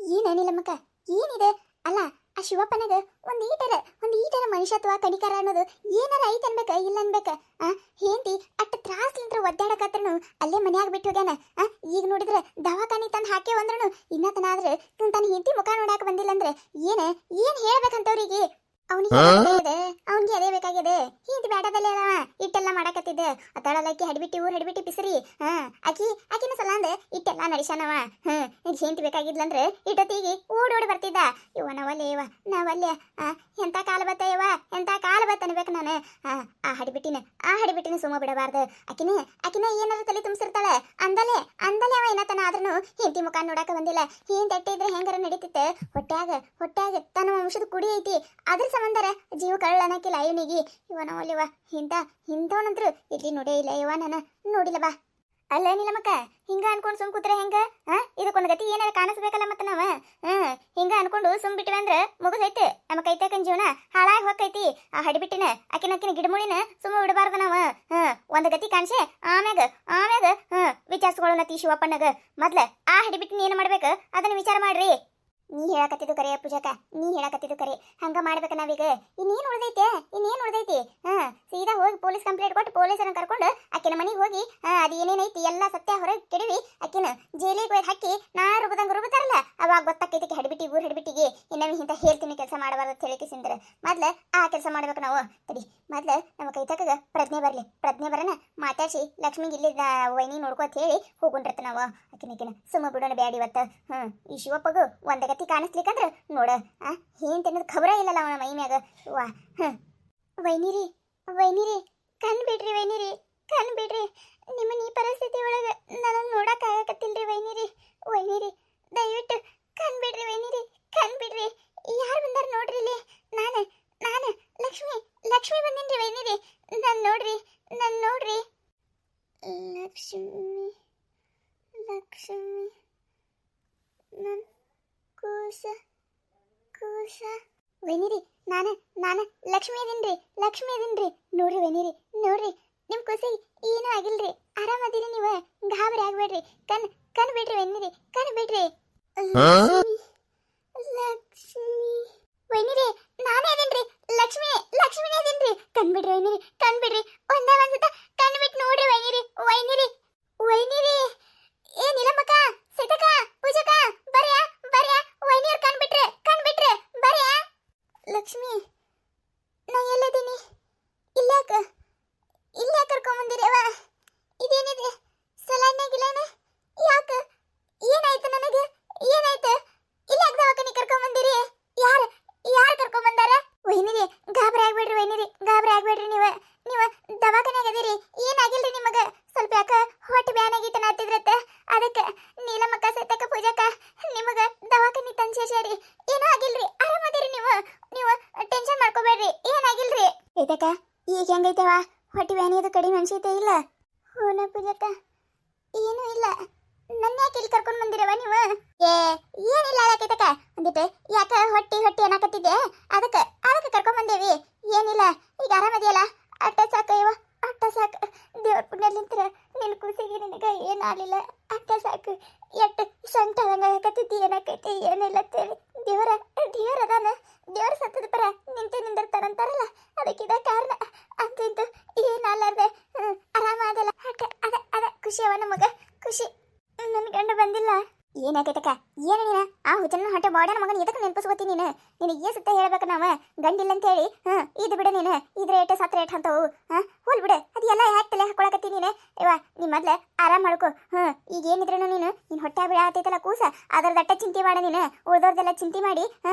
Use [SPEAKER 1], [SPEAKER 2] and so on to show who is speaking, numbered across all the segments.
[SPEAKER 1] ಏನೇನಿಲ್ಲ ಮಕ್ಕ ಏನಿದೆ ಅಲ್ಲ ಆ ಶಿವಪ್ಪನಾಗ ಒಂದ್ ಈಟರ ಮನುಷ್ಯತ್ವ ಕನಿಕರ ಅನ್ನೋದು ಏನಾರ ಐತ್ ಅನ್ಬೇಕ ಇಲ್ಲ ಅನ್ಬೇಕ ಹೇಂತಿ ಅಟ್ಟ ತ್ರಾಸ್ಲಿಂತ್ರ ಒದ್ದಾಡಕತ್ರನು ಅಲ್ಲೇ ಮನ್ಯಾಗ ಬಿಟ್ಟು ಹೋಗ್ಯಾನ ಈಗ ನೋಡಿದ್ರೆ ದವಾಖಾನಿ ತಂದು ಹಾಕೇವ್ ಅಂದ್ರೂ ಇನ್ನತನಾದ್ರೆ ತನ್ನ ಹೆಂಡತಿ ಮುಖ ನೋಡಾಕ ಬಂದಿಲ್ಲ ಅಂದ್ರೆ ಏನ್ ಹೇಳ್ಬೇಕಂತವ್ರಿಗೆ ಅವನಿಗೆ ಅದೇ ಬೇಕಾಗಿದೆ ಹಿಂದ್ ಬೇಡದಲ್ಲೇ ಅಲ್ಲ ಇಟ್ಟೆಲ್ಲ ಮಾಡಕತ್ತಿದ್ದೆ ಅತ್ತಾಳಲ್ಲಕ್ಕಿ ಹಡಿಬಿಟ್ಟಿ ಪಿಸರಿ ಆಕಿನ ಸಲ ಅಂದೆ ಇಟ್ಟೆಲ್ಲ ನಡೆಸ್ಯಾನವ ಈಗ ಹೆಂಡತಿ ಬೇಕಾಗಿದ್ಲಂದ್ರೆ ಇಟ್ಟೊತ್ತಿಗೆ ಓಡೋಡಿ ಬರ್ತಿದ್ದ ನಾವಲ್ಲೇ ಎಂತ ಕಾಲ ಬತ್ತ ಅನ್ಬೇಕು ನಾನು ಆ ಹಡಿಬಿಟ್ಟಿನ ಸುಮ್ಮ ಬಿಡಬಾರ್ದು ಆಕಿನ ಏನಾದ್ರು ತಲೆ ತುಂಬಿಸಿರ್ತಾಳೆ ಅಂದಲೆ ಅವ ಏನತನ ಆದ್ರೂ ಹೆಂಡತಿ ಮುಖ ನೋಡಾಕ ಬಂದಿಲ್ಲ ಹಿಂದ್ ಇದ್ರೆ ಹೆಂಗಾರ ನಡೀತಿತ್ತೆ ಹೊಟ್ಯಾಗ ತನ್ನ ವಂಶದ ಕುಡಿ ಐತಿ ಅದ್ರ ಸಂಬಂಧರ ಜೀವ ಕಳ್ಳ ಅನ್ನಕಿಲ್ಲ ಇವನಿಗೆ ಇವನವಲ್ಲಿವ ಇಂಥವನಂತ್ರು ಇಲ್ಲಿ ನೋಡೇ ಇಲ್ಲ ಇವ ನಾನು ನೋಡಿಲ್ಲ ಬಾ ಅಲ್ಲ ನಿಲಮಕ್ಕ ಹಿಂಗ ಅನ್ಕೊಂಡು ಸುಮ್ ಕೂತ್ರೆ ಹೆಂಗ ಇದಕ್ಕೊಂದು ಗತಿ ಏನಾರ ಕಾಣಿಸ್ಬೇಕಲ್ಲ ಮತ್ತ ನಾವ ಹಿಂಗ ಅನ್ಕೊಂಡು ಸುಮ್ ಬಿಟ್ಟಿವೆ ಅಂದ್ರೆ ಮುಗಿದೈತೆ ನಮ್ಮ ಕೈತಕನ್ ಜೀವನ ಹಾಳಾಗಿ ಹೋಗೈತಿ ಆ ಹಡಿಬಿಟ್ಟಿನ ಆಕಿನ ಗಿಡಮುಳಿನ ಸುಮ್ಮ ಬಿಡಬಾರ್ದು ನಾವ ಒಂದ್ ಗತಿ ಕಾಣಿಸೆ ಆಮ್ಯಾಗ ವಿಚಾರಿಸ್ಕೊಳ್ಳೋಣ ತೀ ಶಿವಪ್ಪಣ್ಣಗ ಮೊದ್ಲ ಆ ಹಡಿಬಿಟ್ಟಿನ ಏನ್ ಮಾಡ್ಬೇಕು ಅದನ್ನ ವಿಚಾರ ಮಾಡ್ರಿ ನೀ ಹೇಳಕತ್ತಿದ್ದು ಕರೆ ಪೂಜಾಕ ನೀ ಹೇಳಕತ್ತಿದ್ದು ಕರೆ ಹಂಗ ಮಾಡ್ಬೇಕ ನಾವೀಗ ಇನ್ನೇನ್ ಉಳ್ದೈತಿ ಸೀದಾ ಹೋಗಿ ಪೊಲೀಸ್ ಕಂಪ್ಲೇಂಟ್ ಕೊಟ್ಟು ಪೊಲೀಸರನ್ನ ಕರ್ಕೊಂಡು ಆಕಿನ ಮನೆಗೆ ಹೋಗಿ ಅದು ಏನೇನೈತಿ ಎಲ್ಲ ಸತ್ಯ ಹೊರಗೆ ಕೆಡವಿ ಆಕಿನ ಜೈಲಿಗೆ ಹೋಗಿ ಹಾಕಿ ನಾ ರುಬತಾರಲ್ಲ ಅವಾಗ ಗೊತ್ತಾಕೈತಿ ಹಡಿಬಿಟ್ಟಿಗೆ ಇನ್ನೊಮ್ಮೆ ಇಂಥ ಹೇಳ್ತೀನಿ ಕೆಲಸ ಮಾಡಬಾರ್ದು ಅಂತ ಹೇಳಿ ಸಿಂದ್ರೆ ಮೊದ್ಲ ಆ ಕೆಲಸ ಮಾಡ್ಬೇಕು ನಾವು ತಡಿ ಮೊದ್ಲ ನಮ್ಮ ಕೈತಕಾಗ ಪ್ರಜ್ಞೆ ಬರನ ಮಾತಾಡ್ಸಿ ಲಕ್ಷ್ಮಿಗೆ ಇಲ್ಲಿ ವೈನಿ ನೋಡ್ಕೋ ಅಂತ ಹೇಳಿ ಹೋಗುಂಡ್ರತ್ತ ನಾವು ಆಕಿನ ಸುಮ್ಮ ಬಿಡೋಣ ಬ್ಯಾಡ ಇವತ್ತು ಈ ಶಿವಪ್ಪಗೂ ಒಂದ ಗತಿ ಕಾಣಿಸ್ಲಿಕ್ಕಂದ್ರ ನೋಡ ಏನ್ ತಿನ್ನೋದು ಖಬರ ಇಲ್ಲಲ್ಲ ಅವನ ಮೈ ಮ್ಯಾಗ ವಾ ವೈನಿರಿ ಕಣ್ ಬಿಡ್ರಿ ನಿಮ್ಮ ಈ ಪರಿಸ್ಥಿತಿ ಒಳಗ ನನ್ನ ನೋಡಕ್ ಆಗಕತ್ತಿಲ್ರಿ ವೈನಿರಿ ದಯವಿಟ್ಟು ಕಣ್ ಬಿಡ್ರಿ ಯಾರು ಬಂದಾರ ನೋಡ್ರಿ ಇಲ್ಲಿ ನಾನು ಲಕ್ಷ್ಮಿ ಬಂದಿನ್ರಿ ವೈನಿರಿ ನನ್ ನೋಡ್ರಿ ಲಕ್ಷ್ಮಿ ನನ್ ಕೂಸ ವೈನಿರಿ ನಾನು ಲಕ್ಷ್ಮಿ ಅದೀನ್ರಿ ನೋಡ್ರಿ ವೈನಿರಿ ನೋಡ್ರಿ ನಿಮ್ ಕೂಸಿ ಏನೂ ಆಗಿಲ್ರಿ ಆರಾಮದಿರಿ ನೀವು ಗಾಬರಿ ಆಗ್ಬೇಡ್ರಿ ಕಣ್ ಬಿಡ್ರಿ ವೈನಿರಿ ಕಣ್ ಬಿಡ್ರಿ ಲಕ್ಷ್ಮಿ ವೈನಿರಿ ನಾನೇ ಅದೀನ್ರಿ ಲಕ್ಷ್ಮಿನೇ ಅದೀನ್ರಿ ಕಣ್ ಬಿಡ್ರಿ ವೈನಿರಿ ಒಂದೇ ಒಂದ್ಸತ ಕಣ್ ಬಿಟ್ಟು ನೋಡ್ರಿ ವೈನಿರಿ ಏನಿಲ್ಲಮ್ಮಕ್ಕ ಸೀತಕ್ಕ ಪೂಜಕ್ಕ ಬರ್ಯಾ ವೈನಿಯರ್ ಕಣ್ ಬಿಟ್ರೆ ಬರ್ಯಾ ಲಕ್ಷ್ಮಿ ನಾ ಎಲ್ಲದೀನಿ ಇಲ್ಲಾಕ ಕರ್ಕೊಂಬಂದಿರವ ಇದೇನಿದೆ ಸಲಾಡ್ನಾಗಿಲ್ಲನ ಯಾಕ ಏನಾಯ್ತು ನನಗೆ ಇಲ್ಲಾಕ ದವಾಖಾನೆ ಕರ್ಕೊಂಬಂದಿರಿ ಯಾರು ಕರ್ಕೊಂಬಂದಾರ ವೈನಿರಿ ಗಾಬರಿ ಆಗ್ಬೇಡ್ರಿ ನೀವು ದವಾಖಾನೆಯಾಗ ಅದೀರಿ ಏನಾಗಿಲ್ರಿ ನಿಮಗ ಸ್ವಲ್ಪ ಯಾಕ ಹೊಟ್ಟೆ ಬ್ಯಾನಾಗಿತ್ತು ನಾತಿದ್ರತ್ತ ಅದಕ್ಕೆ ನೀಲಮ್ಮಕ್ಕ ಸೈತಕ್ಕ ಪೂಜಕ್ಕ ನಿಮಗ ದವಾಖಾನೆ ತಂದು ಸೇರ್ಸ್ಯಾರಿ ಏನೂ ಆಗಿಲ್ರಿ ಆರಾಮದಿರಿ ನೀವು ಟೆನ್ಷನ್ ಮಾಡ್ಕೋಬೇಡ್ರಿ ಏನಾಗಿಲ್ರಿ ಸೈತಕ್ಕ ಈಗ ಹೆಂಗೈತವ ಹೊಟ್ಟೆ ಬ್ಯಾನಿಯದು ಕಡಿಮೆ ಅನ್ಸೈತೆ ಇಲ್ಲ ಹೂನ ಪೂಜಕ್ಕ ಏನೂ ಇಲ್ಲ ನನ್ನ ಯಾಕೆ ಇಲ್ಲಿ ಕರ್ಕೊಂಡು ಬಂದಿರವ ನೀವು ಏನಿಲ್ಲ ಕೈತಕ್ಕ ಒಂದಿಟ್ಟು ಯಾಕ ಹೊಟ್ಟಿ ಅನ್ನಕತ್ತಿದ್ದೆ ಅದಕ್ಕೆ ಕರ್ಕೊಂಡ್ ಬಂದೇವಿ ಏನಿಲ್ಲ ಈಗ ಆರಾಮದಿಯಲ್ಲ ಅಟ್ಟ ಸಾಕು ದೇವ್ರ ಪುಣ್ಯಲಿಂತ್ರ ನಿನ್ನ ಕೂಸಿಗೆ ನಿನಗೆ ಏನಾಗಲಿಲ್ಲ ಅಟ್ಟ ಸಾಕು ಎಟ್ಟು ಸಂಟ ಹಂಗಾಕತ್ತಿದ್ದಿ ಏನಾಕೈತಿ ಏನಿಲ್ಲ ಅಂತೇಳಿ ದೇವರ ಅದಾನ ದೇವರ ಸತ್ತದ ಪರ ನಿಂದಿರ್ತಾರಂತಾರಲ್ಲ ಅದಕ್ಕಿದ ಕಾರಣ ಅಂತೂ ಏನಾಲಾರ್ದೆ ಆರಾಮ ಅದಲ್ಲ ಅದ ಖುಷಿ ಅವ ನಮಗ ಖುಷಿ ನನ್ನ ಗಂಡ ಬಂದಿಲ್ಲ ಏನಾಗೈತಕ್ಕ ಏನು ನೀನು ಆ ಹುಚ್ಚನ ಹೊಟ್ಟೆ ಬಾಡ್ಯಾನ ಮಗನ ಎದಕ್ಕೆ ನೆನಪಿಸ್ಕೋತಿ ನೀನು ನಿನಗೆ ಸುತ್ತ ಹೇಳ್ಬೇಕು ನಾವ ಗಂಡಿಲ್ಲ ಅಂತ ಹೇಳಿ ಇದು ಬಿಡ ನೀನು ಇದ್ರ ಏಟ ಸತ್ರ ಏಟ್ ಅಂತವು ಹೋಲ್ ಬಿಡು ಅದೆಲ್ಲ ಯಾಕೆ ತಲೆ ಹಾಕೊಳಕತ್ತಿ ನೀನು ಇವ ನಿಮ್ಮ ಮೊದ್ಲು ಆರಾಮ್ ಮಾಡ್ಕೊ ಈಗ ಏನಿದ್ರು ನೀನು ಹೊಟ್ಟೆ ಬಿಡ ಆತೈತಲ್ಲ ಕೂಸ ಅದ್ರದಟ್ಟ ಚಿಂತೆ ಮಾಡ ನೀನು ಉಳ್ದೋರ್ದೆಲ್ಲ ಚಿಂತೆ ಮಾಡಿ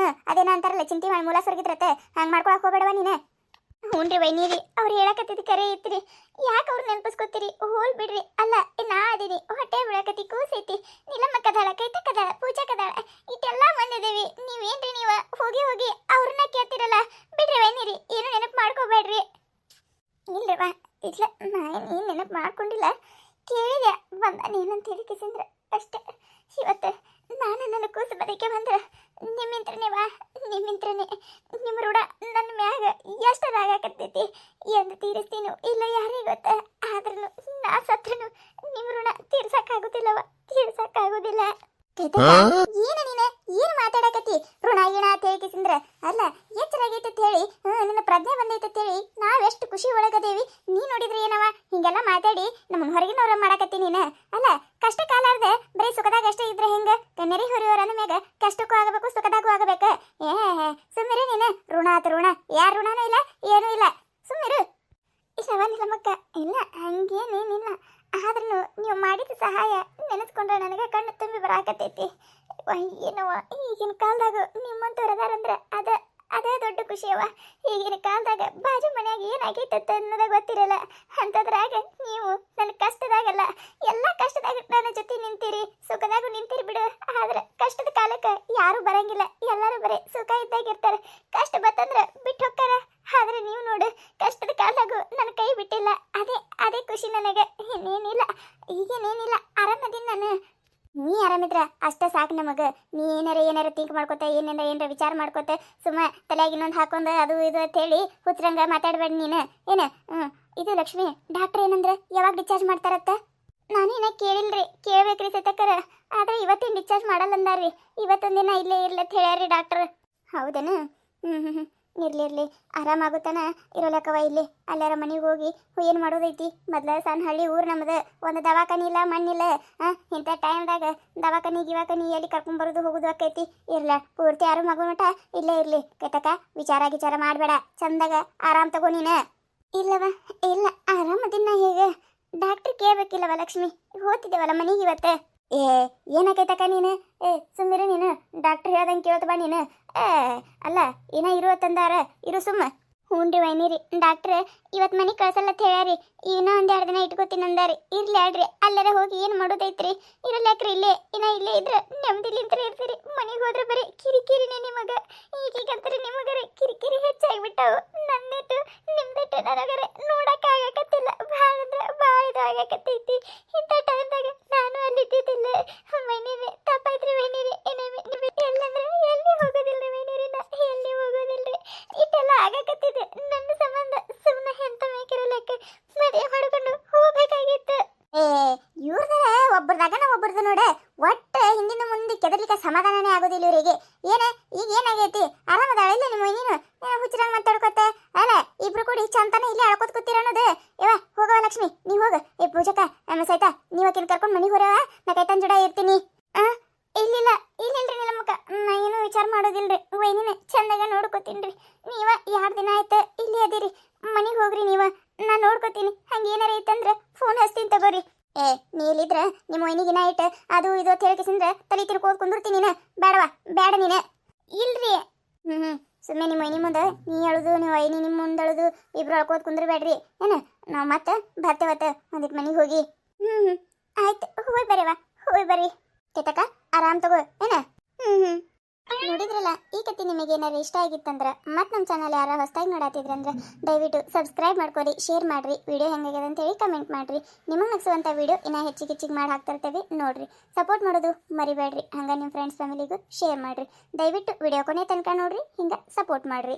[SPEAKER 1] ಅದೇನ ಅಂತಾರಲ್ಲ ಚಿಂತೆ ಮಾಡಿ ಮೂಲ ಸೊರ್ಗಿದ್ರತ್ತೆ ಹಂಗೆ ಮಾಡ್ಕೊಳಕ್ ಹೋಗ್ಬೇಡವ ನೀನು ಹ್ಞೂನ್ರಿ ವೈನಿರಿ ಅವ್ರು ಹೇಳಕತ್ತಿದ್ದು ಕರೆ ಐತ್ರಿ ಯಾಕೆ ಅವ್ರು ನೆನಪಿಸ್ಕೊತೀರಿ ಹೋಲ್ ಬಿಡ್ರಿ ಅಲ್ಲ ನಾ ಅದೀನಿ ಹೊಟ್ಟೆ ಬಿಡಕತ್ತಿ ಕೂಸೈತಿ ನಿಲಮ್ಮ ಕದಾಳ ಕೈತಕ್ಕದಾಳ ಪೂಜಾ ಕದಾಳ ಇಟ್ಟೆಲ್ಲ ಬಂದಿದ್ದೀವಿ ನೀವೇನ್ರಿ ಹೋಗಿ ಅವ್ರನ್ನ ಕೇಳ್ತಿರಲ್ಲ ಬಿಡ್ರಿ ವೈನಿರಿ ಏನು ನೆನಪು ಮಾಡ್ಕೋಬೇಡ್ರಿ ಇಲ್ರಿವಾ ಇಲ್ಲ ಏನು ನೆನಪು ಮಾಡ್ಕೊಂಡಿಲ್ಲ ಕೇಳಿದೆ ಬಂದ ನೀನಂತ ಹೇಳಿ ಕಿಸಂದ್ರೆ ಅಷ್ಟೇ ಇವತ್ತು ನಾನು ನನ್ನ ಕೂಸು ಬದಕ್ಕೆ ಬಂದ್ರೆ ನಿಮ್ಮಿಂತ್ರನೇ ನಿಮ್ಮ ಋಣ ನನ್ನ ಮ್ಯಾಗ ಎಷ್ಟು ರಾಗಕತ್ತೈತಿ ಎಂದು ತೀರಿಸ್ತೀನು ಇಲ್ಲ ಯಾರೇ ಗೊತ್ತ ಆದ್ರೂ ನಾ ಸತ್ರು ನಿಮ್ಮ ಋಣ ತೀರ್ಸಕ್ಕಾಗುದಿಲ್ಲ
[SPEAKER 2] ಏನು ನೀನೆ ಏನು
[SPEAKER 1] ಮಾತಾಡಕತ್ತಿ ಋಣ ಗಿಣ ಅಂತ ಹೇಳಿಕಿಸಿಂದ್ರ ಅಲ್ಲ ಎಚ್ಚರಾಗೈತೆ ಅಂತ ಹೇಳಿ ನಿನ್ನ ಪ್ರಜ್ಞೆ ಬಂದೈತೆ ಅಂತ ಹೇಳಿ ನಾವೆಷ್ಟು ಖುಷಿ ಒಳಗದೇವಿ ನೀ ನೋಡಿದ್ರೆ ಏನವ ಹಿಂಗೆಲ್ಲ ಮಾತಾಡಿ ನಮ್ಮನ್ನ ಹೊರಗಿನವ್ರ ಮಾಡಕತ್ತಿ ನೀನು ಅಲ್ಲ ಕಷ್ಟ ಕಾಲಾರ್ದೆ ಬರೀ ಸುಖದಾಗ ಅಷ್ಟೇ ಇದ್ರೆ ಹೆಂಗ ನೆರೆ ಹೊರೆಯವರ ಮ್ಯಾಗ ಕಷ್ಟಕ್ಕೂ ಆಗಬೇಕು ಸುಖದಾಗೂ ಆಗಬೇಕ ಸುಮ್ಮಿರು ನೀನು ಋಣ ಆತ ಋಣ ಯಾರ ಋಣನೂ ಇಲ್ಲ ಏನೂ ಇಲ್ಲ ಸುಮ್ಮಿರು ಇಲ್ಲವನಿಲ್ಲ ಮಕ್ಕ ಇಲ್ಲ ಹಂಗೇನೇನಿಲ್ಲ ಆದ್ರೂ ನೀವು ಮಾಡಿದ ಸಹಾಯ ನೆನೆಸ್ಕೊಂಡ್ರೆ ನನಗೆ ಕಣ್ಣು ತುಂಬಿ ಬರಾಕತ್ತೈತಿ ಏನವ ಈಗಿನ ಕಾಲದಾಗ ನಿಮ್ಮಂತವ್ರು ಅದಾರಂದ್ರೆ ಅದೇ ದೊಡ್ಡ ಖುಷಿಯವ ಈಗಿನ ಕಾಲದಾಗ ಬಾಜು ಮನ್ಯಾಗ ಏನಾಗೈತತ್ತ ಅನ್ನೋದ ಗೊತ್ತಿರಲ್ಲ ಅಂತದ್ರಾಗ ನೀವು ನನ್ನ ಕಷ್ಟದಾಗಲ್ಲ ಎಲ್ಲ ಕಷ್ಟದಾಗ ನನ್ನ ಜೊತೆ ನಿಂತೀರಿ ಸುಖದಾಗೂ ನಿಂತೀರಿ ಬಿಡು ಆದ್ರೆ ಕಷ್ಟದ ಕಾಲಕ್ಕೆ ಯಾರು ಬರಂಗಿಲ್ಲ ಎಲ್ಲರೂ ಬರೀ ಸುಖ ಇದ್ದಾಗಿರ್ತಾರೆ ಕಷ್ಟ ಬತ್ತಂದ್ರೆ ಬಿಟ್ಟು ಹೋಗ್ತಾರ ಆದ್ರೆ ನೀವು ನೋಡು ಕಷ್ಟದ ಕಾಲದಾಗೂ ನನ್ನ ಕೈ ಬಿಟ್ಟಿಲ್ಲ ಅದೇ ಖುಷಿ ನನಗೆ ಇನ್ನೇನಿಲ್ಲ ಈಗೇನೇನಿಲ್ಲ ಆರಾಮದೀನಿ ನಾನು ನೀ ಆರಾಮಿದ್ರ ಅಷ್ಟ ಸಾಕು ನಮಗ ನೀ ಏನಾರ ಥಿಂಕ್ ಮಾಡ್ಕೋತ ಏನಾರ ವಿಚಾರ ಮಾಡ್ಕೋತ ಸುಮ್ಮ ತಲೆಯಾಗ ಇನ್ನೊಂದು ಹಾಕೊಂಡ ಅದು ಇದು ಅಂತ ಹೇಳಿ ಹುಚ್ಚರಂಗ ಮಾತಾಡ್ಬೇಡ ನೀನು ಏನ ಇದು ಲಕ್ಷ್ಮಿ ಡಾಕ್ಟರ್ ಏನಂದ್ರ ಯಾವಾಗ ಡಿಸ್ಚಾರ್ಜ್ ಮಾಡ್ತಾರತ್ತ ನಾನೇನ ಕೇಳಿಲ್ರಿ ಕೇಳ್ಬೇಕ್ರಿ ಸತಕರ ಆದ್ರೆ ಇವತ್ತಿನ ಡಿಸ್ಚಾರ್ಜ್ ಮಾಡಲ್ಲ ಅಂದಾರ್ರಿ ಇವತ್ತೊಂದು ದಿನ ಇಲ್ಲೇ ಇರ್ಲತ್ ಹೇಳ್ಯಾರಿ ಡಾಕ್ಟರ್ ಹೌದೇನು ಇರ್ಲಿ ಆರಾಮಾಗುತ್ತಾನ ಇರೋಲಕ್ಕವ ಇಲ್ಲಿ ಅಲ್ಲಾರ ಮನೆಗೆ ಹೋಗಿ ಏನು ಮಾಡೋದೈತಿ ಮೊದ್ಲ ಸಣ್ಣ ಹಳ್ಳಿ ಊರು ನಮ್ಮದು ಒಂದು ದವಾಖಾನಿ ಇಲ್ಲ ಮಣ್ಣಿಲ್ಲ ಇಂಥ ಟೈಮ್ದಾಗ ದವಾಖಾನಿ ಎಲ್ಲಿ ಕರ್ಕೊಂಬರೋದು ಹೋಗೋದು ಆಕೈತಿ ಇರ್ಲ ಪೂರ್ತಿ ಆರಾಮಾಗೋ ಮಟ ಇಲ್ಲೇ ಇರ್ಲಿ ಕೈತಕ ವಿಚಾರ ಮಾಡಬೇಡ ಚಂದಾಗ ಆರಾಮ್ ತಗೋ ನೀನು ಇಲ್ಲವ ಇಲ್ಲ ಆರಾಮದಿನ ಹೇಗೆ ಡಾಕ್ಟ್ರ್ ಕೇಳ್ಬೇಕಿಲ್ಲವ ಲಕ್ಷ್ಮಿ ಹೋಗ್ತಿದ್ದೇವಲ್ಲ ಮನೆಗೆ ಇವತ್ತು ಏನಾಕೈತಕ್ಕ ನೀನು ಸುಮ್ಮಿರು ನೀನು ಡಾಕ್ಟರ್ ಹೇಳ್ದಂಗೆ ಕೇಳ್ತ ಬಾ ನೀನು ಅಲ್ಲ ಏನ ಇರುವತ್ತಂದಾರ ಇರು ಸುಮ್ಮ ಹ್ಞೂನ್ರಿ ವೈನಿರಿ ಡಾಕ್ಟ್ರ್ ಇವತ್ತು ಮನೆಗೆ ಕಳ್ಸಲ್ಲತ್ ಹೇಳ್ಯಾರಿ ಇನ್ನೂ ಒಂದು 2 ದಿನ ಇಟ್ಕೋತೀನಿ ಅಂದಾರಿ ಇರ್ಲಿ ಆಡ್ರಿ ಅಲ್ಲರ ಹೋಗಿ ಏನು ಮಾಡೋದೈತ್ರಿ ಇರಲ್ಯಾಕ್ರಿ ಇಲ್ಲೇ ಇಲ್ಲೇ ಇದ್ರೆ ನೆಮ್ಮದಿಲಿಂತ್ರ ಇರ್ತೀರಿ ಮನೆಗೆ ಹೋದ್ರೆ ಬರೀ ಕಿರಿಕಿರಿನೇ ನಿಮಗೆ ಈಗೀಗಂತಾರೆ ನಿಮಗರೆ ಕಿರಿಕಿರಿ ಹೆಚ್ಚಾಗಿಬಿಟ್ಟವು ನನ್ನಿಟ್ಟು ನಿಮ್ದಿಟ್ಟು ನನಗರೆ ನೋಡೋಕ್ಕಾಗಕತ್ತಿಲ್ಲ ಭಾಳ ಅಂದ್ರೆ ಭಾಳ ಇದು ಆಗಕತ್ತೈತಿ ಇಂಥ ಟೈಮ್ದಾಗ ನಾನು ಅಲ್ಲಿದ್ದಿದ್ದಿಲ್ಲ ವೈನಿರಿ ತಪ್ಪಾಯ್ತ್ರಿ ವೈನಿರಿ ಎಲ್ಲಂದ್ರೆ ಎಲ್ಲಿ ಹೋಗೋದಿಲ್ರಿ ವೈನಿರಿನ ಎಲ್ಲಿ ಹೋಗೋದಿಲ್ರಿ ಇಟ್ಟೆಲ್ಲ ಆಗಕತ್ತಿದೆ ನನ್ನ ಸಂಬಂಧ ಸುಮ್ಮನೆ ಎಂತ ಮೇಕಿರಲಿಕ್ಕೆ ಮದುವೆ ಮಾಡ್ಕೊಂಡು ಹೋಗ್ಬೇಕಾಗಿತ್ತು ಇವ್ರದ ಒಬ್ಬರದು ನೋಡ ಒಟ್ಟು ಹಿಂದಿನ ಮುಂದೆ ಕೆದರ್ಲಿಕ್ಕೆ ಸಮಾಧಾನನೇ ಆಗೋದಿಲ್ಲ ಇವರಿಗೆ ಈಗ ಏನಾಗೈತಿ ಆರಾಮದಾಳಿಲ್ಲ ನಿಮ್ಮ ನೀನು ಹುಚ್ಚರಾಗ ಮಾತಾಡ್ಕೊತ ಅಲ್ಲ ಇಬ್ರು ಕೂಡಿ ಚಂತಾನೆ ಇಲ್ಲಿ ಅಳ್ಕೋತ ಕೂತೀರ ಅನ್ನೋದು ಇವ ಹೋಗವ ಲಕ್ಷ್ಮಿ ನೀ ಹೋಗ ಪೂಜಕ ನಮ್ಮ ಸೈತ ನೀವಕಿನ ಕರ್ಕೊಂಡು ಮನೆಗೆ ಹೊರವ ನಾ ಕೈತನ್ ಜೋಡ ಇರ್ತೀನಿ ಇಲ್ಲಿಲ್ರಿ ನಿಲ್ಲಮ್ಮಕ್ಕ ನಾ ಏನು ವಿಚಾರ ಮಾಡೋದಿಲ್ರಿ ವೈನಿನ ಚಂದಾಗ ನೋಡ್ಕೋತೀನ್ರಿ ನೀವ 2 ದಿನ ಆಯ್ತು ಇಲ್ಲಿ ಅದಿರಿ ಮನೆಗೆ ಹೋಗ್ರಿ ನೀವ ನಾ ನೋಡ್ಕೋತೀನಿ ಹಂಗೇನಾರ ಐತಂದ್ರೆ ಫೋನ್ ಹಚ್ತೀನಿ ತಗೋರಿ ನೀ ಇಲ್ಲಿದ್ರ ನಿಮ್ಮ ವೈನಿಗಿನ ಇಟ್ಟು ಅದು ಇದು ಅಂತ ಹೇಳ್ಕಿಸಿಂದ್ರೆ ತಲೆ ತಿರ್ಕೋದ್ ಕುಂದಿರ್ತೀನಿ ನೀನು ಬೇಡ ನೀನು ಇಲ್ರಿ ಸುಮ್ಮನೆ ನಿಮ್ಮ ವೈನಿ ಮುಂದೆ ನೀ ಹೇಳುದು ನೀವು ವೈನಿ ನಿಮ್ಮ ಮುಂದೆ ಹೇಳುದು ಇಬ್ರು ಅಳ್ಕೋದ್ ಕುಂದ್ರಬೇಡ್ರಿ ಏನು ನಾವು ಮತ್ತೆ ಬರ್ತೇವತ್ತ ಒಂದಿಟ್ಟು ಮನೆಗೆ ಹೋಗಿ ಆಯ್ತು ಹೋಗಿ ಬರ್ರಿ ಕೇತಕ ಆರಾಮ್ ತಗೋ ಏನ ನೋಡಿದ್ರಲ್ಲ ಈ ಕತೆ ನಿಮಗೆ ಏನಾರು ಇಷ್ಟ ಆಗಿತ್ತಂದ್ರೆ ಮತ್ತೆ ನಮ್ಮ ಚಾನಲ್ ಯಾರು ಹೊಸದಾಗಿ ನೋಡತ್ತಿದ್ರಂದ್ರೆ ದಯವಿಟ್ಟು ಸಬ್ಸ್ಕ್ರೈಬ್ ಮಾಡ್ಕೊರಿ ಶೇರ್ ಮಾಡ್ರಿ ವಿಡಿಯೋ ಹೆಂಗಾಗಿದೆ ಅಂತ ಹೇಳಿ ಕಮೆಂಟ್ ಮಾಡ್ರಿ ನಿಮಗೆ ನಗಿಸುವಂಥ ವಿಡಿಯೋ ಇನ್ನೂ ಹೆಚ್ಚಿಗೆ ಮಾಡಿ ಹಾಕ್ತಿರ್ತೇವೆ ನೋಡ್ರಿ ಸಪೋರ್ಟ್ ಮಾಡೋದು ಮರಿಬೇಡ್ರಿ ಹಂಗೆ ನಿಮ್ಮ ಫ್ರೆಂಡ್ಸ್ ಫ್ಯಾಮಿಲಿಗೂ ಶೇರ್ ಮಾಡ್ರಿ ದಯವಿಟ್ಟು ವಿಡಿಯೋ ಕೊನೆ ತನಕ ನೋಡ್ರಿ ಹಿಂಗೆ ಸಪೋರ್ಟ್ ಮಾಡ್ರಿ